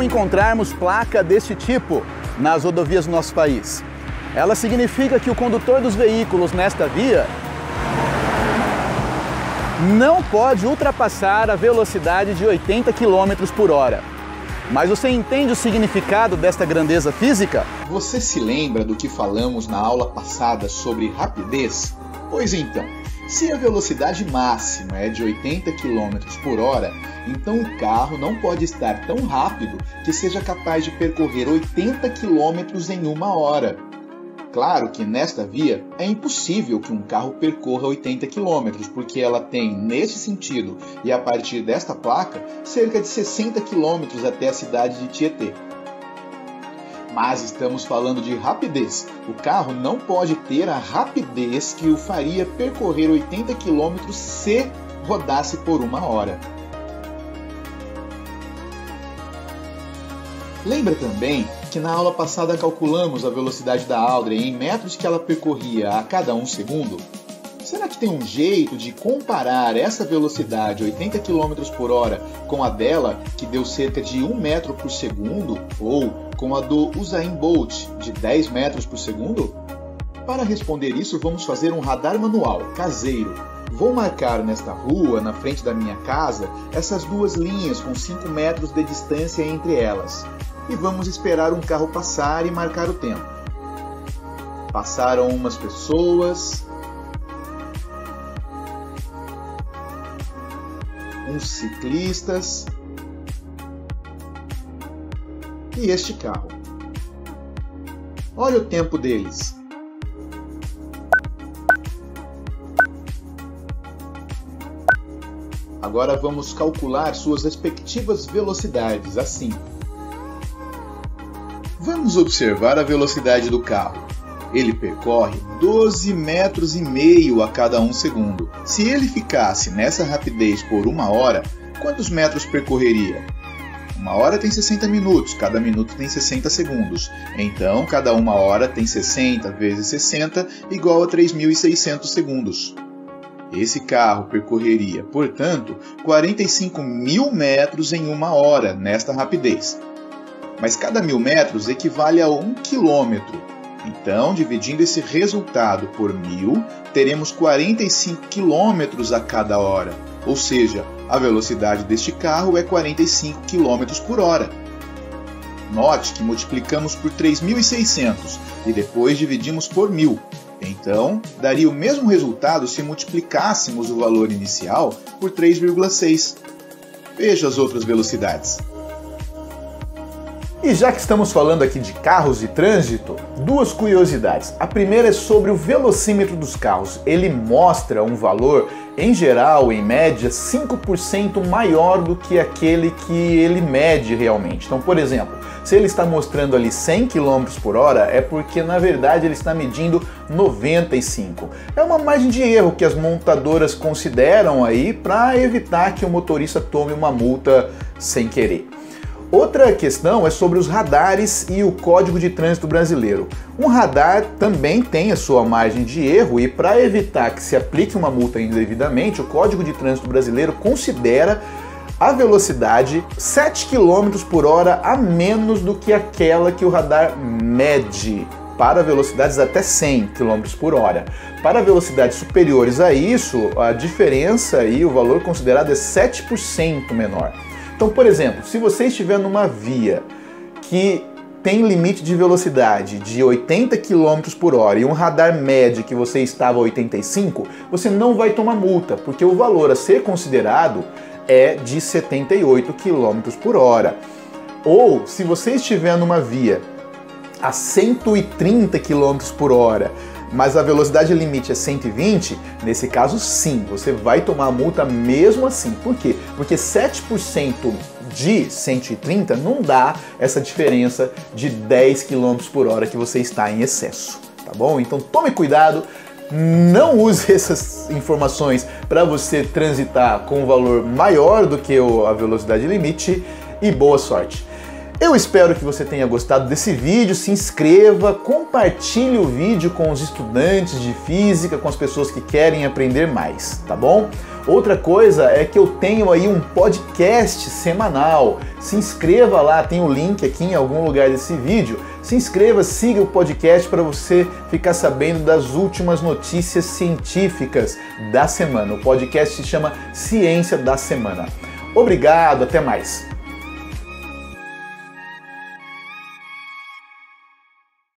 encontrarmos placa deste tipo nas rodovias do nosso país? Ela significa que o condutor dos veículos nesta via não pode ultrapassar a velocidade de 80 km por hora. Mas você entende o significado desta grandeza física? Você se lembra do que falamos na aula passada sobre rapidez? Pois então, se a velocidade máxima é de 80 km por hora, então o carro não pode estar tão rápido que seja capaz de percorrer 80 km em uma hora. Claro que nesta via é impossível que um carro percorra 80 km, porque ela tem, neste sentido e a partir desta placa, cerca de 60 km até a cidade de Tietê. Mas estamos falando de rapidez. O carro não pode ter a rapidez que o faria percorrer 80 km se rodasse por uma hora. Lembra também que na aula passada calculamos a velocidade da Audrey em metros que ela percorria a cada 1 segundo? Será que tem um jeito de comparar essa velocidade 80 km por hora com a dela, que deu cerca de 1 metro por segundo, ou com a do Usain Bolt, de 10 metros por segundo? Para responder isso, vamos fazer um radar manual, caseiro. Vou marcar nesta rua, na frente da minha casa, essas duas linhas com 5 metros de distância entre elas. E vamos esperar um carro passar e marcar o tempo. Passaram umas pessoas, uns ciclistas e este carro. Olha o tempo deles. Agora vamos calcular suas respectivas velocidades, assim. Vamos observar a velocidade do carro. Ele percorre 12,5 metros a cada 1 segundo. Se ele ficasse nessa rapidez por 1 hora, quantos metros percorreria? 1 hora tem 60 minutos, cada minuto tem 60 segundos. Então, cada 1 hora tem 60 vezes 60 igual a 3.600 segundos. Esse carro percorreria, portanto, 45.000 metros em 1 hora nesta rapidez. Mas cada 1.000 metros equivale a 1 quilômetro. Então, dividindo esse resultado por 1.000, teremos 45 km a cada hora. Ou seja, a velocidade deste carro é 45 km por hora. Note que multiplicamos por 3.600 e depois dividimos por 1.000. Então, daria o mesmo resultado se multiplicássemos o valor inicial por 3,6. Veja as outras velocidades. E já que estamos falando aqui de carros e trânsito, duas curiosidades. A primeira é sobre o velocímetro dos carros. Ele mostra um valor, em geral, em média, 5% maior do que aquele que ele mede realmente. Então, por exemplo, se ele está mostrando ali 100 km por hora, é porque na verdade ele está medindo 95. É uma margem de erro que as montadoras consideram aí para evitar que o motorista tome uma multa sem querer. Outra questão é sobre os radares e o Código de Trânsito Brasileiro. Um radar também tem a sua margem de erro e para evitar que se aplique uma multa indevidamente, o Código de Trânsito Brasileiro considera a velocidade 7 km por hora a menos do que aquela que o radar mede para velocidades até 100 km por hora. Para velocidades superiores a isso, a diferença e o valor considerado é 7% menor. Então, por exemplo, se você estiver numa via que tem limite de velocidade de 80 km por hora e um radar mede que você estava a 85, você não vai tomar multa, porque o valor a ser considerado é de 78 km por hora. Ou, se você estiver numa via a 130 km por hora, mas a velocidade limite é 120, nesse caso sim, você vai tomar a multa mesmo assim. Por quê? Porque 7% de 130 não dá essa diferença de 10 km por hora que você está em excesso, tá bom? Então tome cuidado, não use essas informações para você transitar com um valor maior do que a velocidade limite e boa sorte. Eu espero que você tenha gostado desse vídeo, se inscreva, compartilhe o vídeo com os estudantes de física, com as pessoas que querem aprender mais, tá bom? Outra coisa é que eu tenho aí um podcast semanal. Se inscreva lá, tem o link aqui em algum lugar desse vídeo. Se inscreva, siga o podcast para você ficar sabendo das últimas notícias científicas da semana. O podcast se chama Ciência da Semana. Obrigado, até mais!